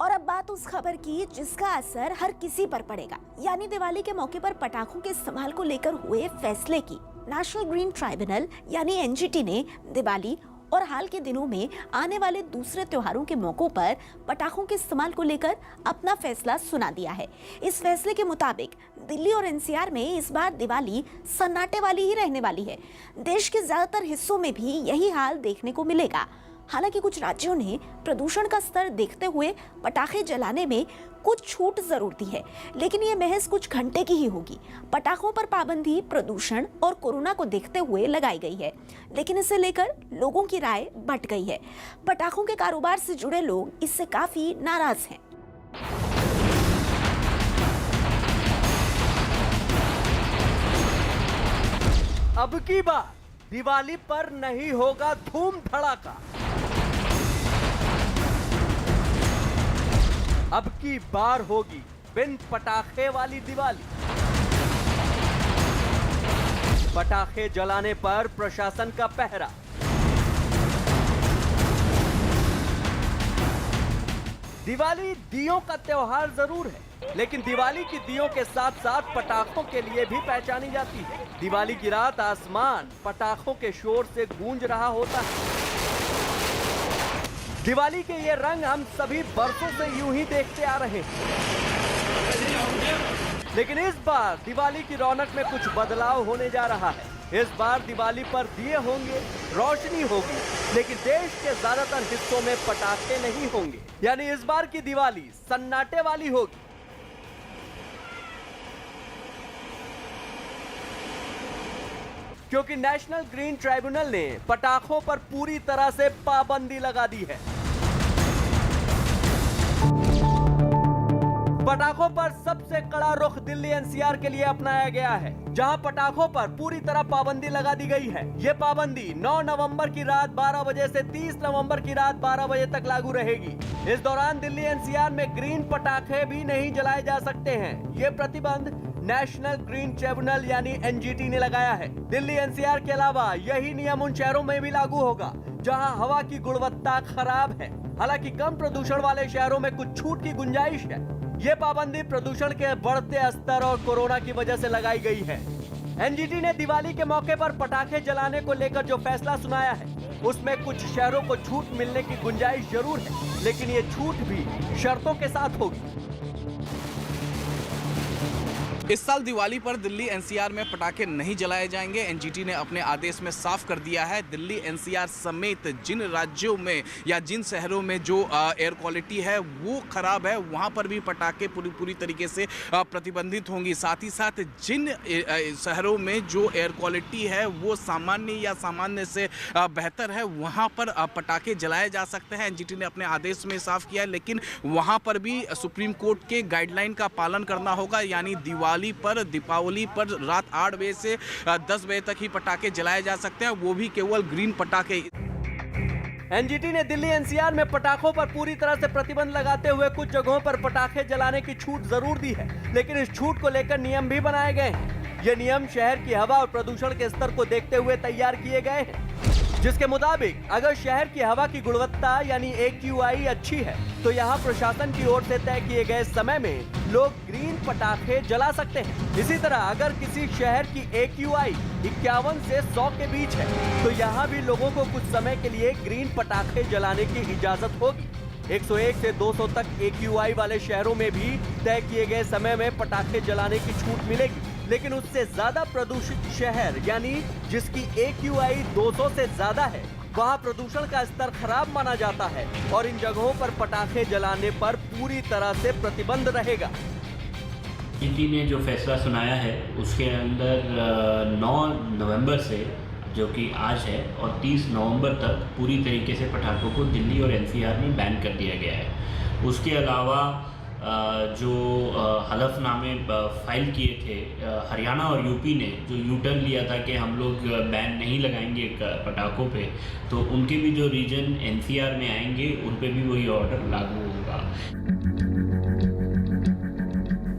और अब बात उस खबर की जिसका असर हर किसी पर पड़ेगा, यानी दिवाली के मौके पर पटाखों के इस्तेमाल को लेकर हुए फैसले की। नेशनल ग्रीन ट्राइब्यूनल यानी एनजीटी ने दिवाली और हाल के दिनों में आने वाले दूसरे त्योहारों के मौकों पर पटाखों के इस्तेमाल को लेकर अपना फैसला सुना दिया है। इस फैसले के मुताबिक दिल्ली और एनसीआर में इस बार दिवाली सन्नाटे वाली ही रहने वाली है। देश के ज्यादातर हिस्सों में भी यही हाल देखने को मिलेगा। हालांकि कुछ राज्यों ने प्रदूषण का स्तर देखते हुए पटाखे जलाने में कुछ छूट जरूर दी है, लेकिन ये महज कुछ घंटे की ही होगी। पटाखों पर पाबंदी प्रदूषण और कोरोना को देखते हुए लगाई गई है, लेकिन इसे लेकर लोगों की राय बंट गई है। पटाखों के कारोबार से जुड़े लोग इससे काफी नाराज हैं। अब की बार दिवाली पर नहीं होगा धूम धड़ाका। अब की बार होगी बिन पटाखे वाली दिवाली। पटाखे जलाने पर प्रशासन का पहरा। दिवाली दियों का त्योहार जरूर है, लेकिन दिवाली की दियों के साथ साथ पटाखों के लिए भी पहचानी जाती है। दिवाली की रात आसमान पटाखों के शोर से गूंज रहा होता है। दिवाली के ये रंग हम सभी बरसों से यूं ही देखते आ रहे हैं, लेकिन इस बार दिवाली की रौनक में कुछ बदलाव होने जा रहा है। इस बार दिवाली पर दिए होंगे, रोशनी होगी, लेकिन देश के ज्यादातर हिस्सों में पटाखे नहीं होंगे। यानी इस बार की दिवाली सन्नाटे वाली होगी। क्योंकि नेशनल ग्रीन ट्राइब्यूनल ने पटाखों पर पूरी तरह से पाबंदी लगा दी है। पटाखों पर सबसे कड़ा रुख दिल्ली एनसीआर के लिए अपनाया गया है, जहां पटाखों पर पूरी तरह पाबंदी लगा दी गई है। ये पाबंदी 9 नवंबर की रात 12 बजे से 30 नवंबर की रात 12 बजे तक लागू रहेगी। इस दौरान दिल्ली एनसीआर में ग्रीन पटाखे भी नहीं जलाए जा सकते हैं। ये प्रतिबंध नेशनल ग्रीन ट्राइब्यूनल यानी एनजीटी ने लगाया है। दिल्ली एनसीआर के अलावा यही नियम उन शहरों में भी लागू होगा जहां हवा की गुणवत्ता खराब है। हालांकि कम प्रदूषण वाले शहरों में कुछ छूट की गुंजाइश है। ये पाबंदी प्रदूषण के बढ़ते स्तर और कोरोना की वजह से लगाई गई है। एनजीटी ने दिवाली के मौके पर पटाखे जलाने को लेकर जो फैसला सुनाया है, उसमें कुछ शहरों को छूट मिलने की गुंजाइश जरूर है, लेकिन ये छूट भी शर्तों के साथ होगी। इस साल दिवाली पर दिल्ली एनसीआर में पटाखे नहीं जलाए जाएंगे। एनजीटी ने अपने आदेश में साफ कर दिया है, दिल्ली एनसीआर समेत जिन राज्यों में या जिन शहरों में जो एयर क्वालिटी है वो खराब है, वहां पर भी पटाखे पूरी तरीके से प्रतिबंधित होंगी। साथ ही साथ जिन शहरों में जो एयर क्वालिटी है वो सामान्य या सामान्य से बेहतर है, वहां पर पटाखे जलाए जा सकते हैं। एनजीटी ने अपने आदेश में साफ किया है, लेकिन वहां पर भी सुप्रीम कोर्ट के गाइडलाइन का पालन करना होगा। यानी दीपावली पर रात 8 बजे से 10 बजे तक ही पटाखे जलाए जा सकते हैं, वो भी केवल ग्रीन पटाखे। एनजीटी ने दिल्ली एनसीआर में पटाखों पर पूरी तरह से प्रतिबंध लगाते हुए कुछ जगहों पर पटाखे जलाने की छूट जरूर दी है, लेकिन इस छूट को लेकर नियम भी बनाए गए हैं। ये नियम शहर की हवा और प्रदूषण के स्तर को देखते हुए तैयार किए गए हैं, जिसके मुताबिक अगर शहर की हवा की गुणवत्ता यानी AQI अच्छी है तो यहाँ प्रशासन की ओर से तय किए गए समय में लोग ग्रीन पटाखे जला सकते हैं। इसी तरह अगर किसी शहर की AQI 51 से 100 के बीच है तो यहाँ भी लोगों को कुछ समय के लिए ग्रीन पटाखे जलाने की इजाजत होगी। 101 से 200 तक AQI वाले शहरों में भी तय किए गए समय में पटाखे जलाने की छूट मिलेगी, लेकिन उससे ज्यादा प्रदूषित शहर यानी जिसकी AQI 200 से ज्यादा है, वहाँ प्रदूषण का स्तर खराब माना जाता है और इन जगहों पर पटाखे जलाने पर पूरी तरह से प्रतिबंध रहेगा। एनजीटी ने जो फैसला सुनाया है उसके अंदर 9 नवंबर से, जो कि आज है, और 30 नवंबर तक पूरी तरीके से पटाखों को दिल्ली और एनसीआर में बैन कर दिया गया है। उसके अलावा जो हलफनामे फाइल किए थे हरियाणा और यूपी ने, जो यू टर्न लिया था कि हम लोग बैन नहीं लगाएंगे पटाखों पे, तो उनके भी जो रीजन एनसीआर में आएंगे उन पे भी वही ऑर्डर लागू होगा।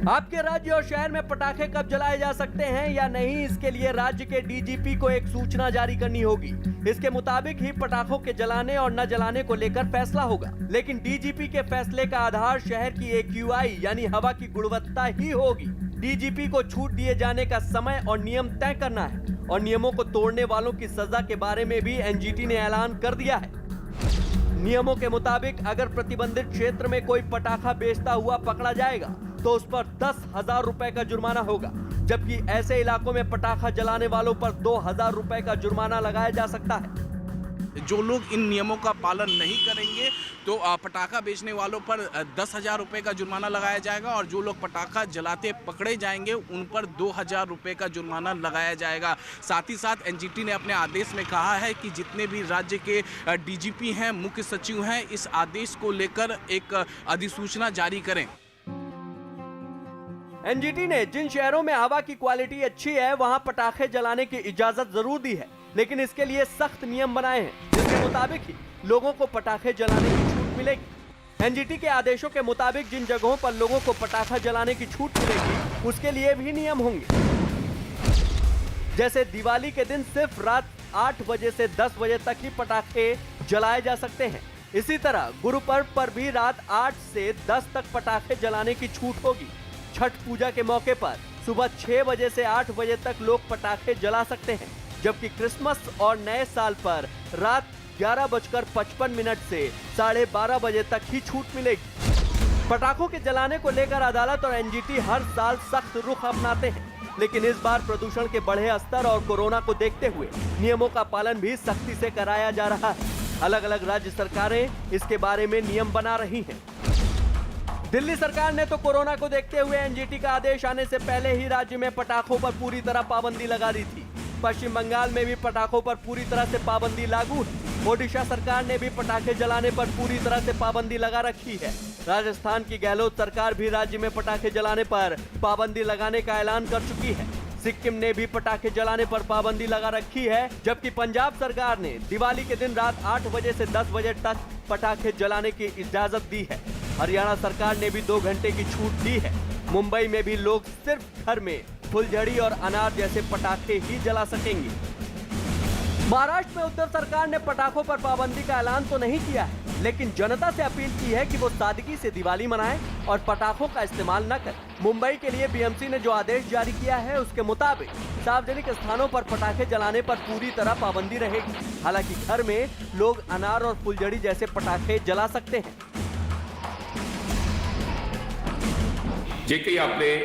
आपके राज्य और शहर में पटाखे कब जलाए जा सकते हैं या नहीं, इसके लिए राज्य के डीजीपी को एक सूचना जारी करनी होगी। इसके मुताबिक ही पटाखों के जलाने और न जलाने को लेकर फैसला होगा। लेकिन डीजीपी के फैसले का आधार शहर की AQI यानी हवा की गुणवत्ता ही होगी। डीजीपी को छूट दिए जाने का समय और नियम तय करना है और नियमों को तोड़ने वालों की सजा के बारे में भी एनजीटी ने ऐलान कर दिया है। नियमों के मुताबिक अगर प्रतिबंधित क्षेत्र में कोई पटाखा बेचता हुआ पकड़ा जाएगा तो उस पर 10,000 रुपए का जुर्माना होगा, जबकि ऐसे इलाकों में पटाखा जलाने वालों पर 2,000 रुपए का जुर्माना लगाया जा सकता है। जो लोग इन नियमों का पालन नहीं करेंगे तो पटाखा बेचने वालों पर 10,000 रुपये का जुर्माना लगाया जाएगा और जो लोग पटाखा जलाते पकड़े जाएंगे उन पर 2,000 रुपये का जुर्माना लगाया जाएगा। साथ ही साथ एनजीटी ने अपने आदेश में कहा है कि जितने भी राज्य के डीजीपी हैं, मुख्य सचिव हैं, इस आदेश को लेकर एक अधिसूचना जारी करें। एनजीटी ने जिन शहरों में हवा की क्वालिटी अच्छी है वहां पटाखे जलाने की इजाजत जरूर दी है, लेकिन इसके लिए सख्त नियम बनाए हैं जिसके मुताबिक ही लोगों को पटाखे जलाने की छूट मिलेगी। एनजीटी के आदेशों के मुताबिक जिन जगहों पर लोगों को पटाखा जलाने की छूट मिलेगी उसके लिए भी नियम होंगे। जैसे दिवाली के दिन सिर्फ रात 8 बजे से 10 बजे तक ही पटाखे जलाए जा सकते हैं। इसी तरह गुरु पर्व पर भी रात 8 से 10 तक पटाखे जलाने की छूट होगी। छठ पूजा के मौके पर सुबह 6 बजे से 8 बजे तक लोग पटाखे जला सकते हैं, जबकि क्रिसमस और नए साल पर रात 11:55 से 12:30 बजे तक ही छूट मिलेगी। पटाखों के जलाने को लेकर अदालत और एनजीटी हर साल सख्त रुख अपनाते हैं, लेकिन इस बार प्रदूषण के बढ़े स्तर और कोरोना को देखते हुए नियमों का पालन भी सख्ती से कराया जा रहा है। अलग अलग राज्य सरकारें इसके बारे में नियम बना रही हैं। दिल्ली सरकार ने तो कोरोना को देखते हुए एनजीटी का आदेश आने से पहले ही राज्य में पटाखों पर पूरी तरह पाबंदी लगा दी थी। पश्चिम बंगाल में भी पटाखों पर पूरी तरह से पाबंदी लागू है। ओडिशा सरकार ने भी पटाखे जलाने पर पूरी तरह से पाबंदी लगा रखी है। राजस्थान की गहलोत सरकार भी राज्य में पटाखे जलाने पर पाबंदी लगाने का ऐलान कर चुकी है। सिक्किम ने भी पटाखे जलाने पर पाबंदी लगा रखी है, जबकि पंजाब सरकार ने दिवाली के दिन रात 8 बजे से 10 बजे तक पटाखे जलाने की इजाजत दी है। हरियाणा सरकार ने भी 2 घंटे की छूट दी है। मुंबई में भी लोग सिर्फ घर में फुलझड़ी और अनार जैसे पटाखे ही जला सकेंगे। महाराष्ट्र में उद्धव सरकार ने पटाखों पर पाबंदी का ऐलान तो नहीं किया है, लेकिन जनता से अपील की है कि वो सादगी से दिवाली मनाएं और पटाखों का इस्तेमाल न करें। मुंबई के लिए बीएमसी ने जो आदेश जारी किया है उसके मुताबिक सार्वजनिक स्थानों पर पटाखे जलाने पर पूरी तरह पाबंदी रहेगी। हालांकि घर में लोग अनार और फुलझड़ी जैसे पटाखे जला सकते हैं। जे काही आपले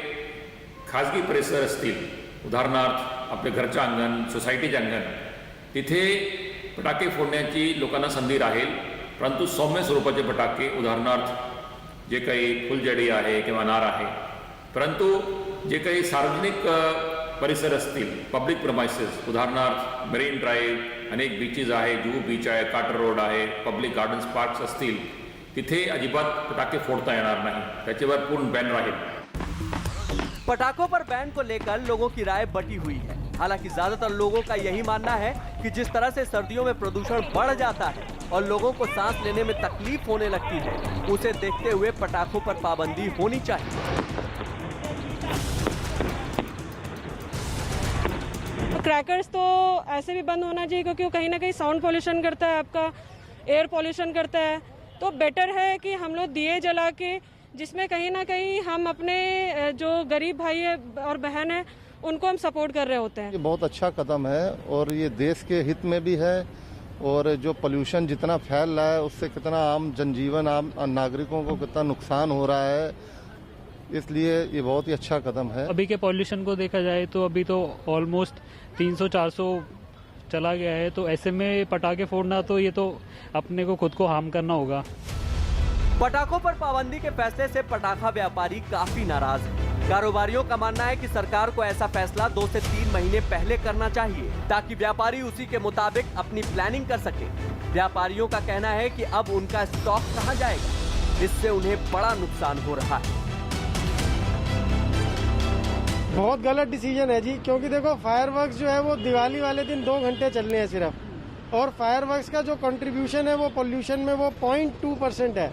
खाजगी परिसर असतील, उदाहरणार्थ आपल्या घरचं अंगण, सोसायटीचं अंगण, तिथे पटाके फोडण्याची लोकांना संधी राहील, परंतु सौम्य स्वरूपाचे पटाके, उदाहरणार्थ जे काही फुलझडी आहे किंवा अनार आहे, परंतु जे काही सार्वजनिक परिसर असतील, पब्लिक प्रमाइसेस, उदाहरणार्थ मरीन ड्राईव्ह, अनेक बीचेस आहे, जुहू बीच आहे, कार्टर रोड आहे, पब्लिक गार्डन्स पार्क्स असतील, तिथे अजिबात पटाके फोडता येणार नाही, त्याच्यावर पूर्ण बॅन राहील। पटाखों पर बैन को लेकर लोगों की राय बटी हुई है। हालांकि ज्यादातर लोगों का यही मानना है कि जिस तरह से सर्दियों में प्रदूषण बढ़ जाता है और लोगों को सांस लेने में तकलीफ होने लगती है, उसे देखते हुए पटाखों पर पाबंदी होनी चाहिए। क्रैकर्स तो ऐसे भी बंद होना चाहिए क्योंकि वो कहीं ना कहीं साउंड पोल्यूशन करता है, आपका एयर पोल्यूशन करता है। तो बेटर है कि हम लोग दिए जला के, जिसमें कहीं ना कहीं हम अपने जो गरीब भाई है और बहन है उनको हम सपोर्ट कर रहे होते हैं। ये बहुत अच्छा कदम है और ये देश के हित में भी है और जो पोल्यूशन जितना फैल रहा है उससे कितना आम जनजीवन, आम नागरिकों को कितना नुकसान हो रहा है, इसलिए ये बहुत ही अच्छा कदम है। अभी के पॉल्यूशन को देखा जाए तो अभी तो ऑलमोस्ट 300-400 चला गया है, तो ऐसे में पटाखे फोड़ना तो ये तो अपने को खुद को हार्म करना होगा। पटाखों पर पाबंदी के फैसले से पटाखा व्यापारी काफी नाराज हैं। कारोबारियों का मानना है कि सरकार को ऐसा फैसला 2 से 3 महीने पहले करना चाहिए ताकि व्यापारी उसी के मुताबिक अपनी प्लानिंग कर सके। व्यापारियों का कहना है कि अब उनका स्टॉक कहां जाएगा, इससे उन्हें बड़ा नुकसान हो रहा है। बहुत गलत डिसीजन है जी, क्योंकि देखो फायरवर्क्स जो है वो दिवाली वाले दिन 2 घंटे चलने हैं सिर्फ, और फायरवर्क्स का जो कंट्रीब्यूशन है वो पोल्यूशन में वो 0.2% है।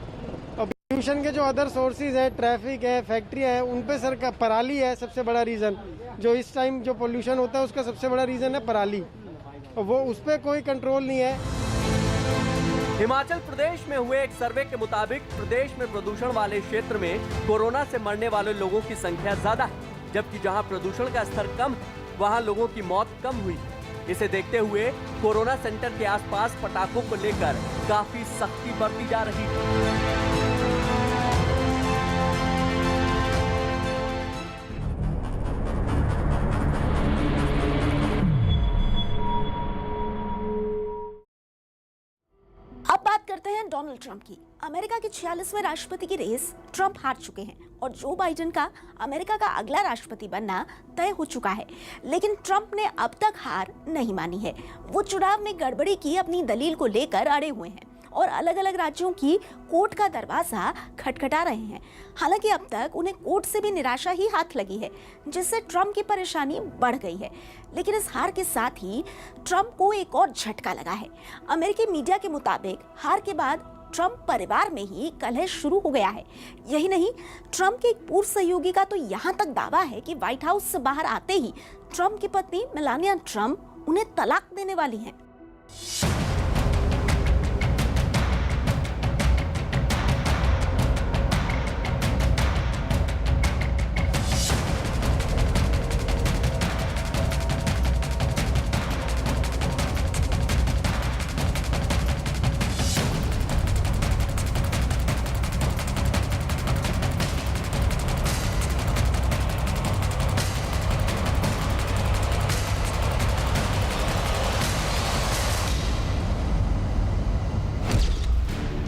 पोल्यूशन के जो अदर सोर्सेज हैं, ट्रैफिक है, फैक्ट्रियाँ हैं, उन पे सर का पराली है सबसे बड़ा रीज़न। जो इस टाइम जो पोल्यूशन होता है उसका सबसे बड़ा रीज़न है पराली, वो उस पर कोई कंट्रोल नहीं है। हिमाचल प्रदेश में हुए एक सर्वे के मुताबिक प्रदेश में प्रदूषण वाले क्षेत्र में कोरोना से मरने वाले लोगों की संख्या ज्यादा है, जबकि जहां प्रदूषण का स्तर कम है वहां लोगों की मौत कम हुई है। इसे देखते हुए कोरोना सेंटर के आसपास पटाखों को लेकर काफी सख्ती बरती जा रही है। अब बात करते हैं डोनाल्ड ट्रंप की। अमेरिका के 46वें राष्ट्रपति की रेस ट्रंप हार चुके हैं और जो बाइडेन का अमेरिका का अगला राष्ट्रपति बनना तय हो चुका है। लेकिन ट्रंप ने अब तक हार नहीं मानी है। वो चुनाव में गड़बड़ी की अपनी दलील को लेकर अड़े हुए हैं और अलग अलग राज्यों की कोर्ट का दरवाजा खटखटा रहे हैं। हालांकि अब तक उन्हें कोर्ट से भी निराशा ही हाथ लगी है, जिससे ट्रंप की परेशानी बढ़ गई है। लेकिन इस हार के साथ ही ट्रंप को एक और झटका लगा है। अमेरिकी मीडिया के मुताबिक हार के बाद ट्रंप परिवार में ही कलह शुरू हो गया है। यही नहीं, ट्रंप के एक पूर्व सहयोगी का तो यहाँ तक दावा है कि व्हाइट हाउस से बाहर आते ही ट्रंप की पत्नी मेलानिया ट्रंप उन्हें तलाक देने वाली हैं।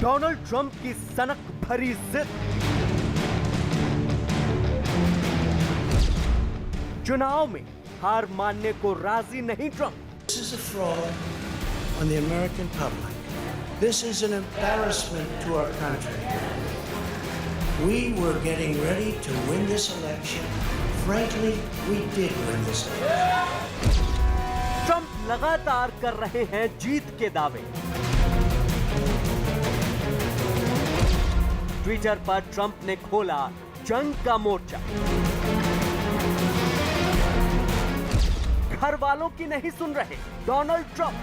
डोनाल्ड ट्रंप की सनक भरी जिद, चुनाव में हार मानने को राजी नहीं Trump. This is a fraud on the American public. This is an embarrassment to our country. We were getting ready to win this election. Frankly, we did win this election. Trump लगातार कर रहे हैं जीत के दावे। Twitter पर Trump ने खोला जंग का मोर्चा। घर वालों की नहीं सुन रहे डोनाल्ड ट्रंप।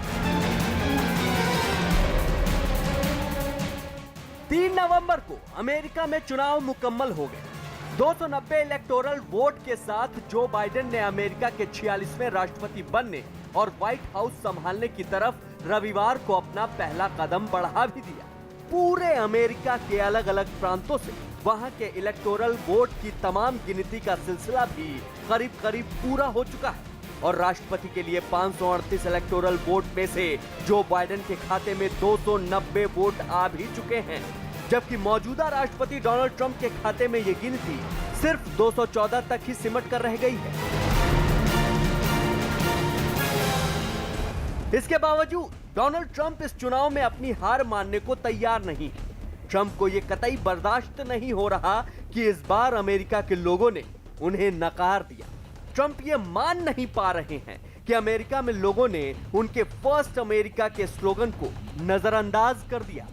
3 नवंबर को अमेरिका में चुनाव मुकम्मल हो गए। 290 इलेक्टोरल वोट के साथ जो बाइडेन ने अमेरिका के 46वें राष्ट्रपति बनने और व्हाइट हाउस संभालने की तरफ रविवार को अपना पहला कदम बढ़ा भी दिया। पूरे अमेरिका के अलग अलग प्रांतों से वहां के इलेक्टोरल वोट की तमाम गिनती का सिलसिला भी करीब करीब पूरा हो चुका है और राष्ट्रपति के लिए 538 इलेक्टोरल वोट में से जो बाइडेन के खाते में 290 वोट आ भी चुके हैं, जबकि मौजूदा राष्ट्रपति डोनाल्ड ट्रंप के खाते में ये गिनती सिर्फ 214 तक ही सिमट कर रह गई है। इसके बावजूद डोनाल्ड ट्रंप इस चुनाव में अपनी हार मानने को तैयार नहीं है। ट्रंप को यह कतई बर्दाश्त नहीं हो रहा कि इस बार अमेरिका के लोगों ने उन्हें नकार दिया। ट्रंप ये मान नहीं पा रहे हैं कि अमेरिका में लोगों ने उनके फर्स्ट अमेरिका के स्लोगन को नजरअंदाज कर दिया।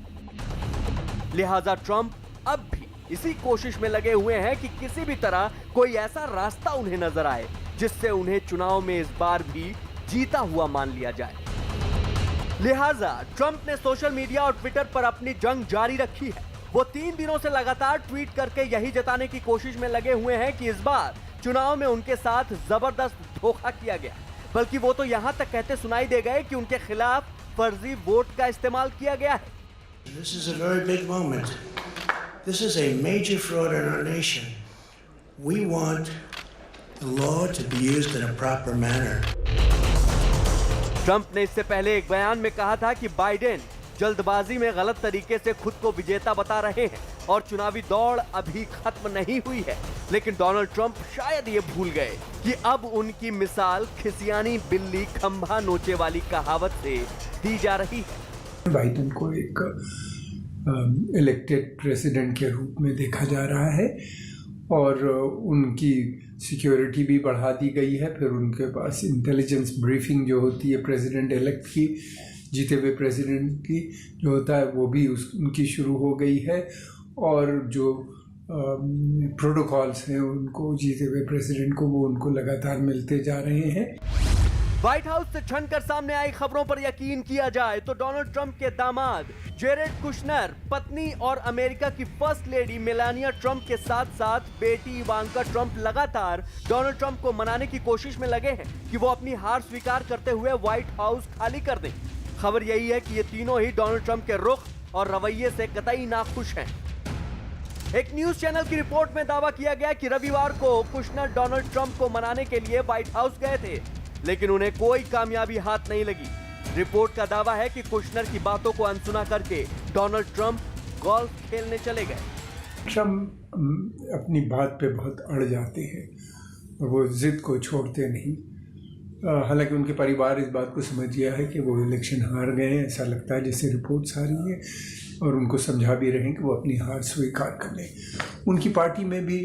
लिहाजा ट्रंप अब भी इसी कोशिश में लगे हुए हैं कि किसी भी तरह कोई ऐसा रास्ता उन्हें नजर आए जिससे उन्हें चुनाव में इस बार भी जीता हुआ मान लिया जाए। लिहाजा ट्रंप ने सोशल मीडिया और ट्विटर पर अपनी जंग जारी रखी है। वो 3 दिनों से लगातार ट्वीट करके यही जताने की कोशिश में लगे हुए हैं कि इस बार चुनाव में उनके साथ जबरदस्त धोखा किया गया। बल्कि वो तो यहां तक कहते सुनाई दे गए कि उनके खिलाफ फर्जी वोट का इस्तेमाल किया गया है। This is a very big moment. This is a major fraud in our nation. We want the law to be used in a proper manner. Trump ने इससे पहले एक बयान में कहा था कि बाइडेन जल्दबाजी में गलत तरीके से खुद को विजेता बता रहे हैं और चुनावी दौड़ अभी खत्म नहीं हुई है। लेकिन डोनाल्ड ट्रंप शायद ये भूल गए कि अब उनकी मिसाल खिसियानी बिल्ली खंभा नोचे वाली कहावत से दी जा रही है। बाइडेन को एक इलेक्टेड प्रेसिडेंट के रूप में देखा जा रहा है और उनकी सिक्योरिटी भी बढ़ा दी गई है। फिर उनके पास इंटेलिजेंस ब्रीफिंग जो होती है प्रेसिडेंट इलेक्ट की, जीते हुए प्रेसिडेंट की जो होता है वो भी उनकी शुरू हो गई है। और जो प्रोटोकॉल्स हैं उनको जीते हुए प्रेसिडेंट को वो उनको लगातार मिलते जा रहे हैं। व्हाइट हाउस से छनकर सामने आई खबरों पर यकीन किया जाए तो डोनाल्ड ट्रंप के दामाद जेरेड कुशनर, पत्नी और अमेरिका की फर्स्ट लेडी मेलानिया ट्रंप के साथ साथ बेटी इवांका ट्रंप लगातार डोनाल्ड ट्रंप को मनाने की कोशिश में लगे हैं कि वो अपनी हार स्वीकार करते हुए व्हाइट हाउस खाली कर दें। खबर यही है कि ये तीनों ही डोनाल्ड ट्रंप के रुख और रवैये से कतई नाखुश हैं। एक न्यूज चैनल की रिपोर्ट में दावा किया गया कि रविवार को कुशनर डोनाल्ड ट्रंप को मनाने के लिए व्हाइट हाउस गए थे, लेकिन उन्हें कोई कामयाबी हाथ नहीं लगी। रिपोर्ट का दावा है कि कुशनर की बातों को अनसुना करके डोनाल्ड ट्रंप गोल्फ खेलने चले गए। ट्रंप अपनी बात पे बहुत अड़ जाते हैं और वो जिद को छोड़ते नहीं। हालांकि उनके परिवार इस बात को समझ गया है कि वो इलेक्शन हार गए हैं, ऐसा लगता है जैसे रिपोर्ट्स आ रही है, और उनको समझा भी रहे हैं कि वो अपनी हार स्वीकार कर लें। उनकी पार्टी में भी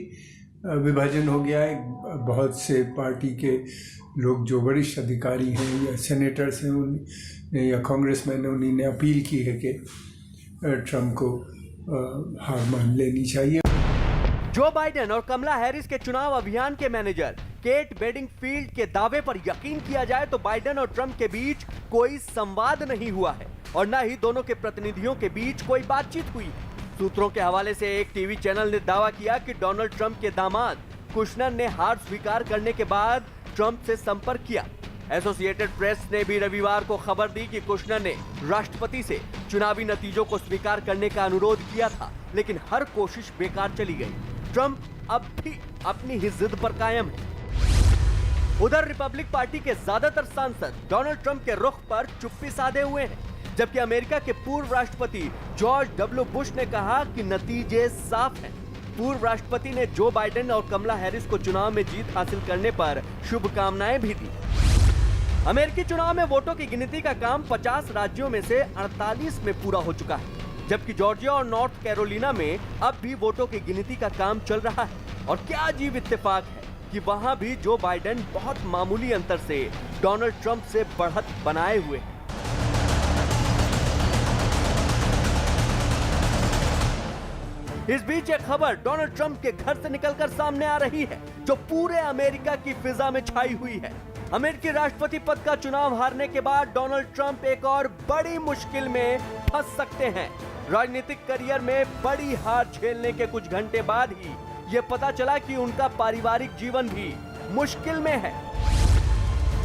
विभाजन हो गया है। बहुत से पार्टी के लोग जो वरिष्ठ अधिकारी हैं या सेनेटर्स हैं उन या कांग्रेसमैन हैं, उन्हीं ने अपील की है कि ट्रंप को हार मान लेनी चाहिए। जो बाइडेन और कमला हैरिस के चुनाव अभियान के मैनेजर केट बेडिंगफील्ड के दावे पर यकीन किया जाए तो बाइडेन और ट्रंप के बीच कोई संवाद नहीं हुआ है और न ही दोनों के प्रतिनिधियों के बीच कोई बातचीत हुई है। सूत्रों के हवाले से एक टीवी चैनल ने दावा किया कि डोनाल्ड ट्रंप के दामाद कुशनर ने हार स्वीकार करने के बाद ट्रंप से संपर्क किया। एसोसिएटेड प्रेस ने भी रविवार को खबर दी कि कुशनर ने राष्ट्रपति से चुनावी नतीजों को स्वीकार करने का अनुरोध किया था, लेकिन हर कोशिश बेकार चली गई। ट्रंप अब भी अपनी ही जिद पर कायम है। उधर रिपब्लिक पार्टी के ज्यादातर सांसद डोनाल्ड ट्रंप के रुख पर चुप्पी साधे हुए हैं, जबकि अमेरिका के पूर्व राष्ट्रपति जॉर्ज डब्ल्यू बुश ने कहा कि नतीजे साफ हैं। पूर्व राष्ट्रपति ने जो बाइडेन और कमला हैरिस को चुनाव में जीत हासिल करने पर शुभकामनाएं भी दी। अमेरिकी चुनाव में वोटों की गिनती का काम 50 राज्यों में से 48 में पूरा हो चुका है, जबकि जॉर्जिया और नॉर्थ कैरोलिना में अब भी वोटों की गिनती का काम चल रहा है। और क्या अजीब इत्तेफाक है कि वहां भी जो बाइडेन बहुत मामूली अंतर से डोनाल्ड ट्रंप से बढ़त बनाए हुए हैं। इस बीच एक खबर डोनाल्ड ट्रंप के घर से निकलकर सामने आ रही है, जो पूरे अमेरिका की फिजा में छाई हुई है। अमेरिकी राष्ट्रपति पद का चुनाव हारने के बाद डोनाल्ड ट्रंप एक और बड़ी मुश्किल में फंस सकते हैं। राजनीतिक करियर में बड़ी हार झेलने के कुछ घंटे बाद ही ये पता चला कि उनका पारिवारिक जीवन भी मुश्किल में है।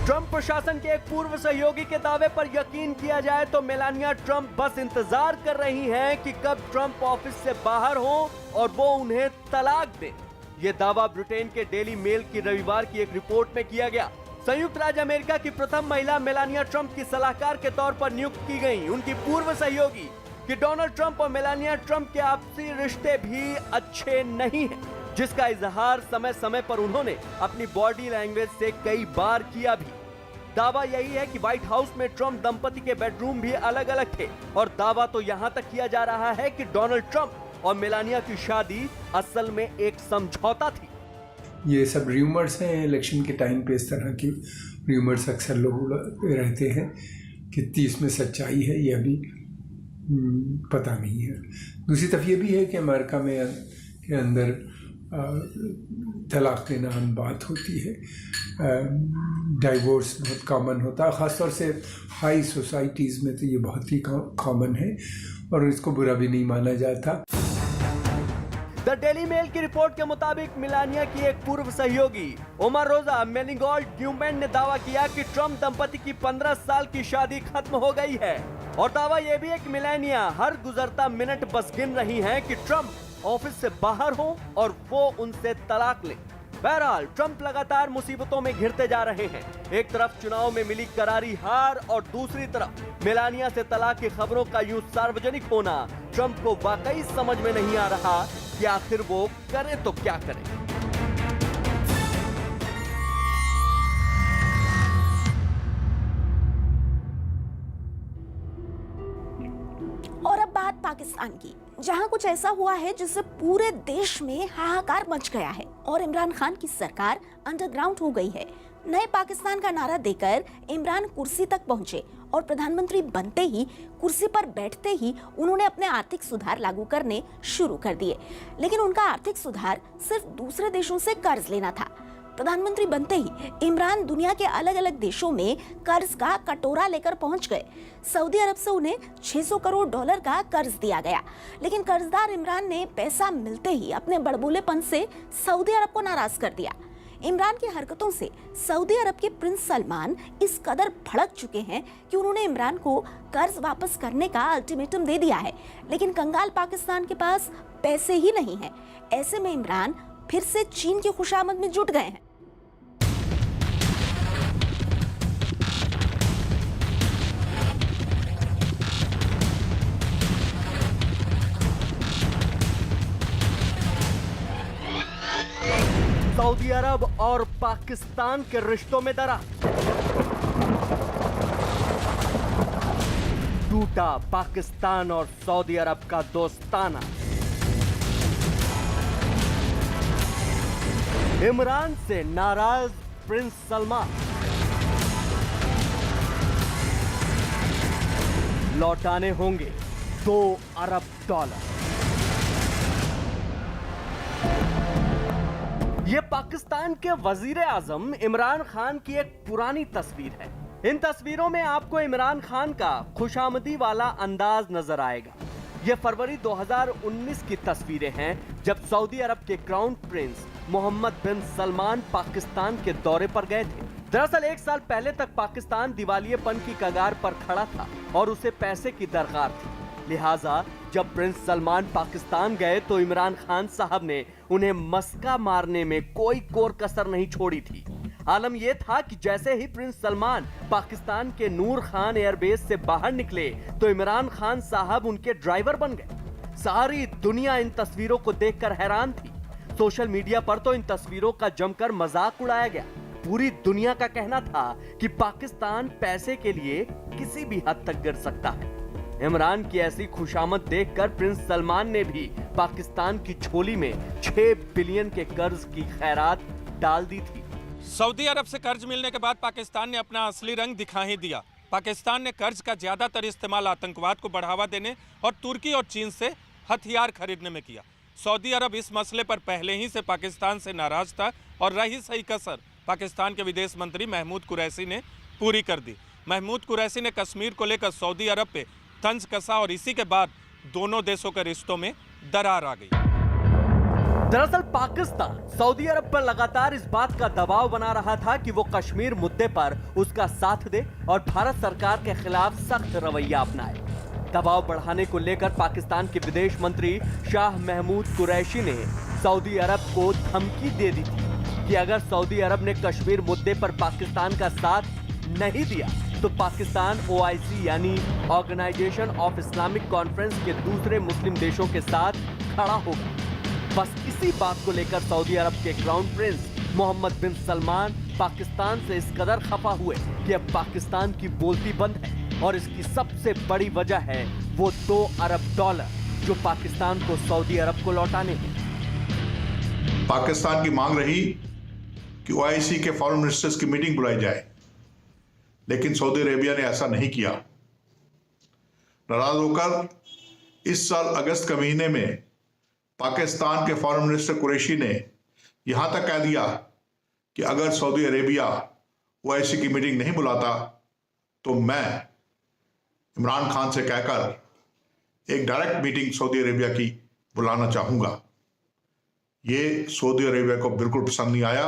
ट्रंप प्रशासन के एक पूर्व सहयोगी के दावे पर यकीन किया जाए तो मेलानिया ट्रंप बस इंतजार कर रही हैं कि कब ट्रंप ऑफिस से बाहर हो और वो उन्हें तलाक दे। ये दावा ब्रिटेन के डेली मेल की रविवार की एक रिपोर्ट में किया गया। संयुक्त राज्य अमेरिका की प्रथम महिला मेलानिया ट्रंप की सलाहकार के तौर पर नियुक्त की गई उनकी पूर्व सहयोगी कि डोनाल्ड ट्रंप और मेलानिया ट्रंप के आपसी रिश्ते भी अच्छे नहीं हैं, जिसका इजहार समय समय पर उन्होंने अपनी बॉडी लैंग्वेज से कई बार किया भी। दावा यही है कि व्हाइट हाउस में ट्रंप दंपति के बेडरूम भी अलग अलग थे और दावा तो यहाँ तक किया जा रहा है कि डोनाल्ड ट्रंप और मेलानिया की शादी असल में एक समझौता थी। ये सब र्यूमर्स हैं। इलेक्शन के टाइम पे इस तरह की र्यूमर्स अक्सर लोग रहते हैं, कितनी इसमें सच्चाई है ये अभी पता नहीं है। दूसरी तरफ ये भी है कि अमेरिका में के अंदर तलाक के नाम बात होती है, डाइवोर्स बहुत कॉमन होता है, ख़ासतौर से हाई सोसाइटीज़ में तो ये बहुत ही कॉमन है और इसको बुरा भी नहीं माना जाता। द डेली मेल की रिपोर्ट के मुताबिक मेलानिया की एक पूर्व सहयोगी ओमारोजा मेनिगोल्ड न्यूमैन ने दावा किया कि ट्रंप दंपति की 15 साल की शादी खत्म हो गई है और दावा यह भी है कि मेलानिया हर गुजरता मिनट बस गिन रही हैं कि ट्रंप ऑफिस से बाहर हो और वो उनसे तलाक ले। बहरहाल ट्रंप लगातार मुसीबतों में घिरते जा रहे हैं। एक तरफ चुनाव में मिली करारी हार और दूसरी तरफ मेलानिया से तलाक की खबरों का यूं सार्वजनिक होना ट्रंप को वाकई समझ में नहीं आ रहा कि आखिर वो करें तो क्या करें। और अब बात पाकिस्तान की, जहां कुछ ऐसा हुआ है जिससे पूरे देश में हाहाकार मच गया है और इमरान खान की सरकार अंडरग्राउंड हो गई है। नए पाकिस्तान का नारा देकर इमरान कुर्सी तक पहुंचे और प्रधानमंत्री बनते ही, कुर्सी पर बैठते ही उन्होंने अपने आर्थिक सुधार लागू करने शुरू कर दिए। लेकिन उनका आर्थिक सुधार सिर्फ दूसरे देशों से कर्ज लेना था। प्रधानमंत्री बनते ही इमरान दुनिया के अलग अलग देशों में कर्ज का कटोरा लेकर पहुंच गए। सऊदी अरब से उन्हें $600 करोड़ का कर्ज दिया गया। लेकिन कर्जदार इमरान ने पैसा मिलते ही अपने बड़बोलेपन से सऊदी अरब को नाराज कर दिया। इमरान की हरकतों से सऊदी अरब के प्रिंस सलमान इस कदर भड़क चुके हैं कि उन्होंने इमरान को कर्ज वापस करने का अल्टीमेटम दे दिया है। लेकिन कंगाल पाकिस्तान के पास पैसे ही नहीं है। ऐसे में इमरान फिर से चीन की खुशामद में जुट गए हैं। सऊदी अरब और पाकिस्तान के रिश्तों में दरार, टूटा पाकिस्तान और सऊदी अरब का दोस्ताना। इमरान से नाराज प्रिंस सलमान, लौटाने होंगे $2 अरब। ये पाकिस्तान के वजीर आजम इमरान खान की एक पुरानी तस्वीर है। इन तस्वीरों में आपको इमरान खान का खुशामदी वाला अंदाज नजर आएगा। ये फरवरी 2019 की तस्वीरें हैं, जब सऊदी अरब के क्राउन प्रिंस मोहम्मद बिन सलमान पाकिस्तान के दौरे पर गए थे। दरअसल 1 साल पहले तक पाकिस्तान दिवालियेपन की कगार पर खड़ा था और उसे पैसे की दरकार थी। लिहाजा जब प्रिंस सलमान पाकिस्तान गए तो इमरान खान साहब ने उन्हें मस्का मारने में कोई कोर कसर नहीं छोड़ी थी। आलम यह था कि जैसे ही प्रिंस सलमान पाकिस्तान के नूर खान एयरबेस से बाहर निकले तो इमरान खान साहब उनके ड्राइवर बन गए। सारी दुनिया इन तस्वीरों को देखकर हैरान थी। सोशल मीडिया पर तो इन तस्वीरों का जमकर मजाक उड़ाया गया। पूरी दुनिया का कहना था कि पाकिस्तान पैसे के लिए किसी भी हद तक गिर सकता है। इमरान की ऐसी खुशामद देखकर प्रिंस सलमान ने भी पाकिस्तान की झोली में 6 बिलियन के कर्ज की खैरात डाल दी थी। सऊदी अरब से कर्ज मिलने के बाद पाकिस्तान ने अपना असली रंग दिखा ही दिया। पाकिस्तान ने कर्ज का ज्यादातर इस्तेमाल आतंकवाद को बढ़ावा देने और तुर्की और चीन से हथियार खरीदने में किया। सऊदी अरब इस मसले पर पहले ही से पाकिस्तान से नाराज था और रही सही कसर पाकिस्तान के विदेश मंत्री महमूद कुरैशी ने पूरी कर दी। महमूद कुरैशी ने कश्मीर को लेकर सऊदी अरब पे तंज कसा और इसी के बाद दोनों देशों के रिश्तों में दरार आ गई। दरअसल पाकिस्तान सऊदी अरब पर लगातार इस बात का दबाव बना रहा था कि वो कश्मीर मुद्दे पर उसका साथ दे और भारत सरकार के खिलाफ सख्त रवैया अपनाए। दबाव बढ़ाने को लेकर पाकिस्तान के विदेश मंत्री शाह महमूद कुरैशी ने सऊदी अरब को धमकी दे दी थी कि अगर सऊदी अरब ने कश्मीर मुद्दे पर पाकिस्तान का साथ नहीं दिया तो पाकिस्तान OIC यानी ऑर्गेनाइजेशन ऑफ इस्लामिक कॉन्फ्रेंस के दूसरे मुस्लिम देशों के साथ खड़ा होगा। बस इसी बात को लेकर सऊदी अरब के क्राउन प्रिंस मोहम्मद बिन सलमान पाकिस्तान से इस कदर खफा हुए कि अब पाकिस्तान की बोलती बंद है और इसकी सबसे बड़ी वजह है वो $2 अरब जो पाकिस्तान को सऊदी अरब को लौटाने हैं। पाकिस्तान की मांग रही कि OIC के फॉरेन मिनिस्टर्स की मीटिंग बुलाई जाए, लेकिन सऊदी अरेबिया ने ऐसा नहीं किया। नाराज होकर इस साल अगस्त के महीने में पाकिस्तान के फॉरेन मिनिस्टर कुरैशी ने यहां तक कह दिया कि अगर सऊदी अरेबिया OIC की मीटिंग नहीं बुलाता तो मैं इमरान खान से कहकर एक डायरेक्ट मीटिंग सऊदी अरेबिया की बुलाना चाहूंगा। ये सऊदी अरेबिया को बिल्कुल पसंद नहीं आया,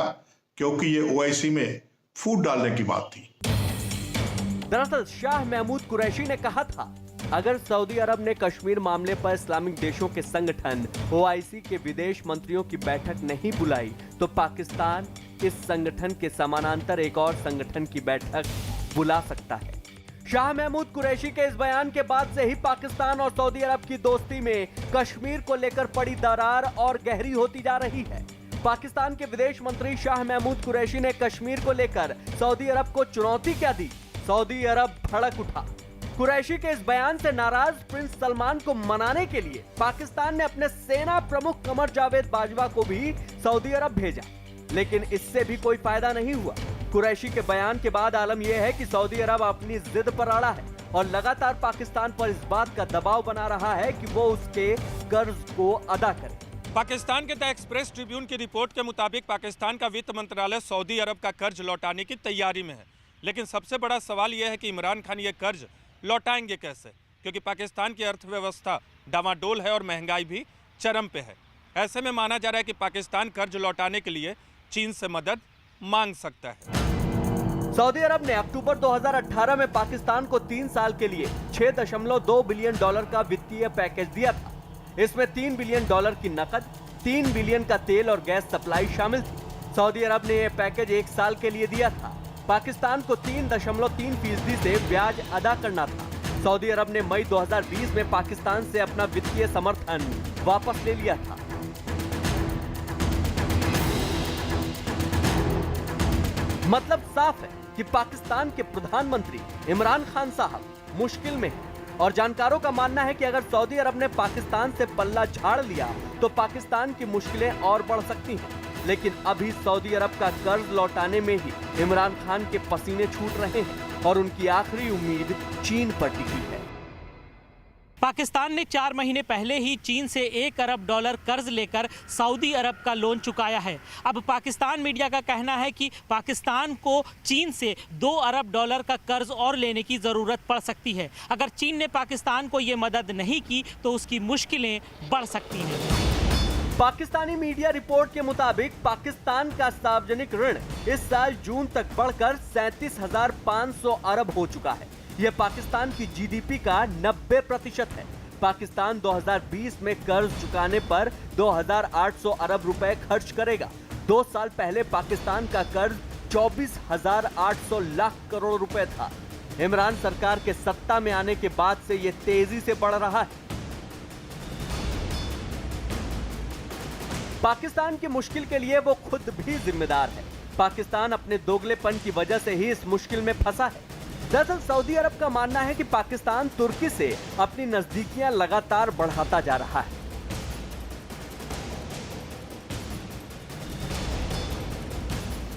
क्योंकि ये OIC में फूट डालने की बात थी। दरअसल शाह महमूद कुरैशी ने कहा था, अगर सऊदी अरब ने कश्मीर मामले पर इस्लामिक देशों के संगठन OIC के विदेश मंत्रियों की बैठक नहीं बुलाई तो पाकिस्तान इस संगठन के समानांतर एक और संगठन की बैठक बुला सकता है। शाह महमूद कुरैशी के इस बयान के बाद से ही पाकिस्तान और सऊदी अरब की दोस्ती में कश्मीर को लेकर पड़ी दरार और गहरी होती जा रही है। पाकिस्तान के विदेश मंत्री शाह महमूद कुरैशी ने कश्मीर को लेकर सऊदी अरब को चुनौती क्या दी? सऊदी अरब भड़क उठा। कुरैशी के इस बयान से नाराज प्रिंस सलमान को मनाने के लिए पाकिस्तान ने अपने सेना प्रमुख कमर जावेद बाजवा को भी सऊदी अरब भेजा, लेकिन इससे भी कोई फायदा नहीं हुआ। कुरैशी के बयान के बाद आलम यह है कि सऊदी अरब अपनी जिद पर अड़ा है और लगातार पाकिस्तान पर इस बात का दबाव बना रहा है कि वो उसके कर्ज को अदा करे। पाकिस्तान के द एक्सप्रेस ट्रिब्यून की रिपोर्ट के मुताबिक पाकिस्तान का वित्त मंत्रालय सऊदी अरब का कर्ज लौटाने की तैयारी में है, लेकिन सबसे बड़ा सवाल यह है कि इमरान खान ये कर्ज लौटाएंगे कैसे, क्योंकि पाकिस्तान की अर्थव्यवस्था डामाडोल है और महंगाई भी चरम पे है। ऐसे में माना जा रहा है कि पाकिस्तान कर्ज लौटाने के लिए चीन से मदद मांग सकता है। सऊदी अरब ने अक्टूबर 2018 में पाकिस्तान को 3 साल के लिए $6.2 बिलियन का वित्तीय पैकेज दिया था। इसमें $3 बिलियन की नकद, $3 बिलियन का तेल और गैस सप्लाई शामिल थी। सऊदी अरब ने यह पैकेज 1 साल के लिए दिया था। पाकिस्तान को 3.3% से ब्याज अदा करना था। सऊदी अरब ने मई 2020 में पाकिस्तान से अपना वित्तीय समर्थन वापस ले लिया था। मतलब साफ है कि पाकिस्तान के प्रधानमंत्री इमरान खान साहब मुश्किल में हैं और जानकारों का मानना है कि अगर सऊदी अरब ने पाकिस्तान से पल्ला झाड़ लिया तो पाकिस्तान की मुश्किलें और बढ़ सकती हैं। लेकिन अभी सऊदी अरब का कर्ज लौटाने में ही इमरान खान के पसीने छूट रहे हैं और उनकी आखिरी उम्मीद चीन पर टिकी है। पाकिस्तान ने 4 महीने पहले ही चीन से $1 अरब कर्ज लेकर सऊदी अरब का लोन चुकाया है। अब पाकिस्तान मीडिया का कहना है कि पाकिस्तान को चीन से $2 अरब का कर्ज और लेने की ज़रूरत पड़ सकती है। अगर चीन ने पाकिस्तान को ये मदद नहीं की तो उसकी मुश्किलें बढ़ सकती हैं। पाकिस्तानी मीडिया रिपोर्ट के मुताबिक पाकिस्तान का सार्वजनिक ऋण इस साल जून तक बढ़कर 37,500 अरब हो चुका है। यह पाकिस्तान की जीडीपी का 90% है। पाकिस्तान 2020 में कर्ज चुकाने पर 2,800 अरब रुपए खर्च करेगा। 2 साल पहले पाकिस्तान का कर्ज 24,800 लाख करोड़ रुपए था। इमरान सरकार के सत्ता में आने के बाद से यह तेजी से बढ़ रहा है। पाकिस्तान की मुश्किल के लिए वो खुद भी जिम्मेदार है। पाकिस्तान अपने दोगलेपन की वजह से ही इस मुश्किल में फंसा है। दरअसल सऊदी अरब का मानना है कि पाकिस्तान तुर्की से अपनी नजदीकियां लगातार बढ़ाता जा रहा है।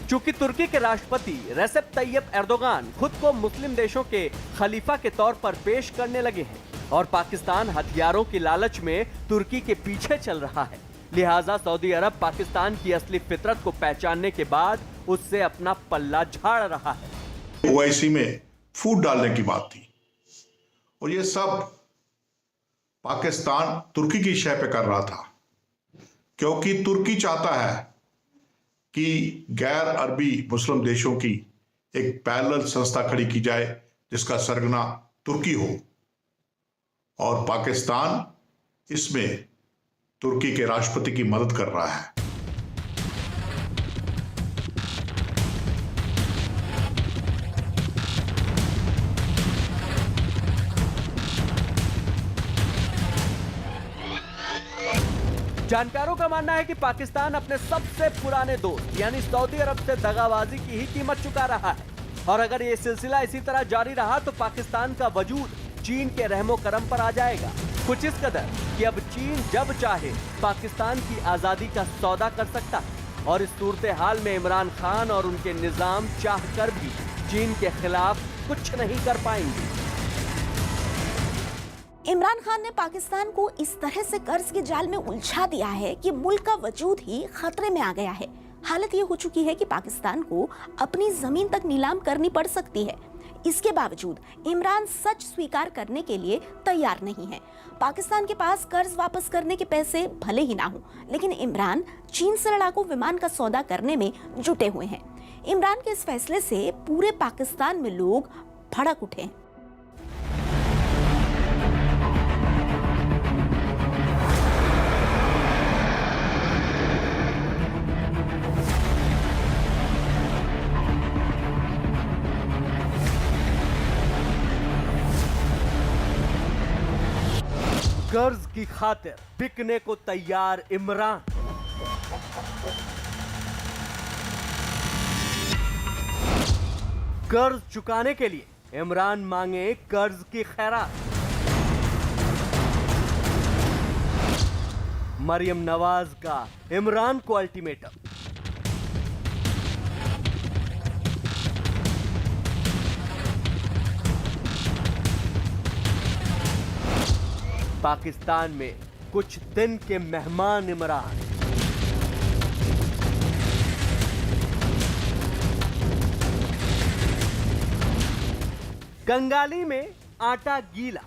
चूंकि तुर्की के राष्ट्रपति रेसेप तैयब एर्दोगान खुद को मुस्लिम देशों के खलीफा के तौर पर पेश करने लगे हैं और पाकिस्तान हथियारों की लालच में तुर्की के पीछे चल रहा है, लिहाजा सऊदी अरब पाकिस्तान की असली फितरत को पहचानने के बाद उससे अपना पल्ला झाड़ रहा है। ओआईसी में फूट डालने की बात थी और ये सब पाकिस्तान तुर्की की शय पे कर रहा था, क्योंकि तुर्की चाहता है कि गैर अरबी मुस्लिम देशों की एक पैरेलल संस्था खड़ी की जाए जिसका सरगना तुर्की हो, और पाकिस्तान इसमें तुर्की के राष्ट्रपति की मदद कर रहा है। जानकारों का मानना है कि पाकिस्तान अपने सबसे पुराने दोस्त यानी सऊदी अरब से दगाबाजी की ही कीमत चुका रहा है और अगर ये सिलसिला इसी तरह जारी रहा तो पाकिस्तान का वजूद चीन के रहमो करम पर आ जाएगा। कुछ इस कदर कि अब चीन जब चाहे पाकिस्तान की आजादी का सौदा कर सकता है और इस सूरत हाल में इमरान खान और उनके निजाम चाहकर भी चीन के खिलाफ कुछ नहीं कर पाएंगे। इमरान खान ने पाकिस्तान को इस तरह से कर्ज के जाल में उलझा दिया है कि मुल्क का वजूद ही खतरे में आ गया है। हालत ये हो चुकी है कि पाकिस्तान को अपनी जमीन तक नीलाम करनी पड़ सकती है। इसके बावजूद इमरान सच स्वीकार करने के लिए तैयार नहीं है। पाकिस्तान के पास कर्ज वापस करने के पैसे भले ही ना हो, लेकिन इमरान चीन से लड़ाकू विमान का सौदा करने में जुटे हुए हैं। इमरान के इस फैसले से पूरे पाकिस्तान में लोग भड़क उठे हैं। कर्ज की खातिर बिकने को तैयार इमरान। कर्ज चुकाने के लिए इमरान मांगे कर्ज की खैरात। मरियम नवाज का इमरान को अल्टीमेटम। पाकिस्तान में कुछ दिन के मेहमान इमरान। कंगाली में आटा गीला,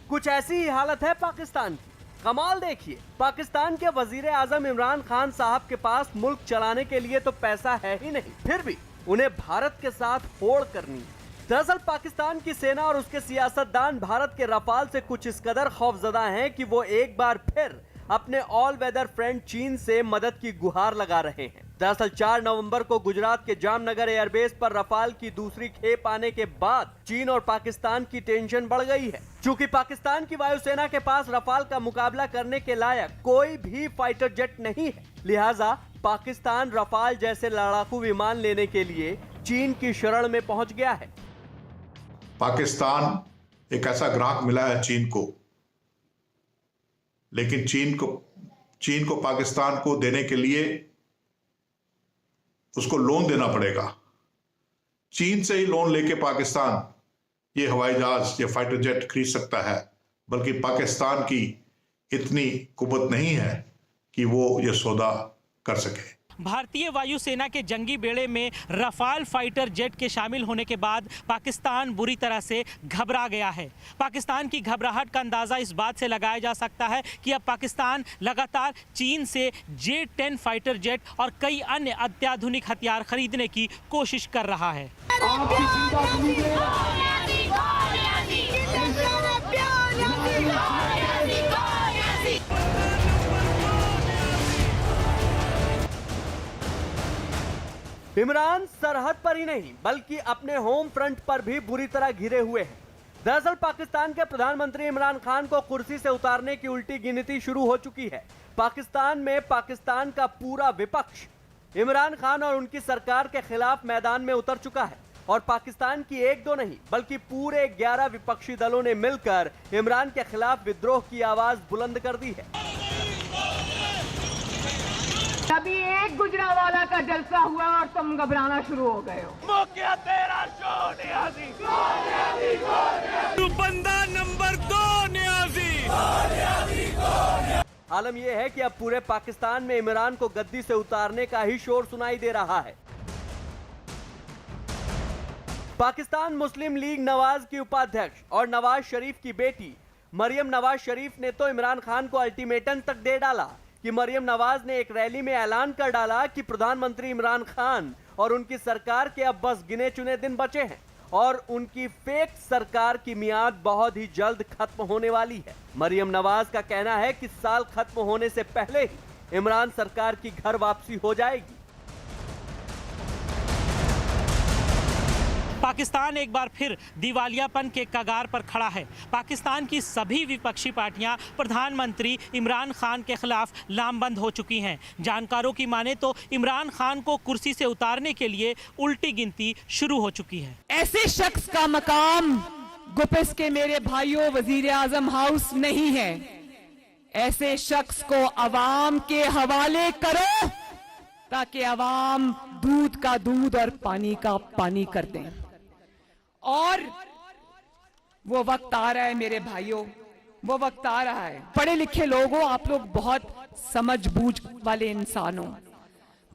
कुछ ऐसी ही हालत है पाकिस्तान की। कमाल देखिए, पाकिस्तान के वजीर आजम इमरान खान साहब के पास मुल्क चलाने के लिए तो पैसा है ही नहीं, फिर भी उन्हें भारत के साथ होड़ करनी है। दरअसल पाकिस्तान की सेना और उसके सियासतदान भारत के रफाल से कुछ इस कदर खौफजदा हैं कि वो एक बार फिर अपने ऑल वेदर फ्रेंड चीन से मदद की गुहार लगा रहे हैं। दरअसल 4 नवंबर को गुजरात के जामनगर एयरबेस पर रफाल की दूसरी खेप आने के बाद चीन और पाकिस्तान की टेंशन बढ़ गई है। चूंकि पाकिस्तान की वायुसेना के पास रफाल का मुकाबला करने के लायक कोई भी फाइटर जेट नहीं है, लिहाजा पाकिस्तान रफाल जैसे लड़ाकू विमान लेने के लिए चीन की शरण में पहुंच गया है। पाकिस्तान एक ऐसा ग्राहक मिला है चीन को, लेकिन चीन को पाकिस्तान को देने के लिए उसको लोन देना पड़ेगा। चीन से ही लोन लेके पाकिस्तान ये हवाई जहाज, ये फाइटर जेट खरीद सकता है, बल्कि पाकिस्तान की इतनी कुव्वत नहीं है कि वो ये सौदा कर सके। भारतीय वायुसेना के जंगी बेड़े में रफाल फाइटर जेट के शामिल होने के बाद पाकिस्तान बुरी तरह से घबरा गया है। पाकिस्तान की घबराहट का अंदाज़ा इस बात से लगाया जा सकता है कि अब पाकिस्तान लगातार चीन से J-10 फाइटर जेट और कई अन्य अत्याधुनिक हथियार खरीदने की कोशिश कर रहा है। इमरान सरहद पर ही नहीं बल्कि अपने होम फ्रंट पर भी बुरी तरह घिरे हुए हैं। दरअसल पाकिस्तान के प्रधानमंत्री इमरान खान को कुर्सी से उतारने की उल्टी गिनती शुरू हो चुकी है। पाकिस्तान में पाकिस्तान का पूरा विपक्ष इमरान खान और उनकी सरकार के खिलाफ मैदान में उतर चुका है और पाकिस्तान की एक दो नहीं बल्कि पूरे 11 विपक्षी दलों ने मिलकर इमरान के खिलाफ विद्रोह की आवाज बुलंद कर दी है। अभी एक गुजरावाला का जलसा हुआ और तुम घबराना शुरू हो गए हो। तेरा शो नियाज़ी, तू बंदा नंबर 2 नियाज़ी। आलम यह है कि अब पूरे पाकिस्तान में इमरान को गद्दी से उतारने का ही शोर सुनाई दे रहा है। पाकिस्तान मुस्लिम लीग नवाज की उपाध्यक्ष और नवाज शरीफ की बेटी मरियम नवाज शरीफ ने तो इमरान खान को अल्टीमेटम तक दे डाला कि मरियम नवाज ने एक रैली में ऐलान कर डाला कि प्रधानमंत्री इमरान खान और उनकी सरकार के अब बस गिने चुने दिन बचे हैं और उनकी फेक सरकार की मियाद बहुत ही जल्द खत्म होने वाली है। मरियम नवाज का कहना है कि साल खत्म होने से पहले ही इमरान सरकार की घर वापसी हो जाएगी। पाकिस्तान एक बार फिर दिवालियापन के कगार पर खड़ा है। पाकिस्तान की सभी विपक्षी पार्टियां प्रधानमंत्री इमरान खान के खिलाफ लामबंद हो चुकी हैं। जानकारों की माने तो इमरान खान को कुर्सी से उतारने के लिए उल्टी गिनती शुरू हो चुकी है। ऐसे शख्स का मकाम गुपिस के मेरे भाइयों वजीर आजम हाउस नहीं है। ऐसे शख्स को अवाम के हवाले करो ताकि अवाम दूध का दूध और पानी का पानी कर दें। और वो वक्त आ रहा है मेरे भाइयों, वो वक्त आ रहा है। पढ़े लिखे लोगों, आप लोग बहुत समझबूझ वाले इंसान हो,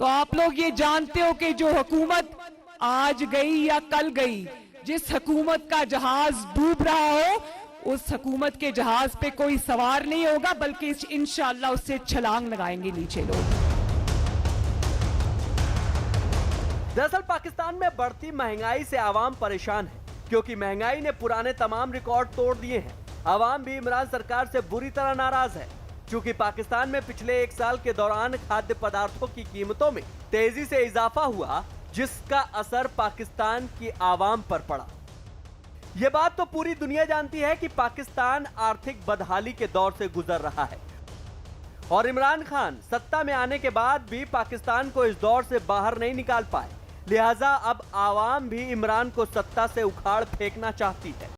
तो आप लोग ये जानते हो कि जो हुकूमत आज गई या कल गई, जिस हुकूमत का जहाज डूब रहा हो, उस हुकूमत के जहाज पे कोई सवार नहीं होगा, बल्कि इंशाअल्लाह उससे छलांग लगाएंगे नीचे लोग। दरअसल पाकिस्तान में बढ़ती महंगाई से आवाम परेशान है, क्योंकि महंगाई ने पुराने तमाम रिकॉर्ड तोड़ दिए हैं। आवाम भी इमरान सरकार से बुरी तरह नाराज है, क्योंकि पाकिस्तान में पिछले 1 साल के दौरान खाद्य पदार्थों की कीमतों में तेजी से इजाफा हुआ, जिसका असर पाकिस्तान की आवाम पर पड़ा। यह बात तो पूरी दुनिया जानती है कि पाकिस्तान आर्थिक बदहाली के दौर से गुजर रहा है और इमरान खान सत्ता में आने के बाद भी पाकिस्तान को इस दौर से बाहर नहीं निकाल पाए। लिहाजा अब आवाम भी इमरान को सत्ता से उखाड़ फेंकना चाहती है।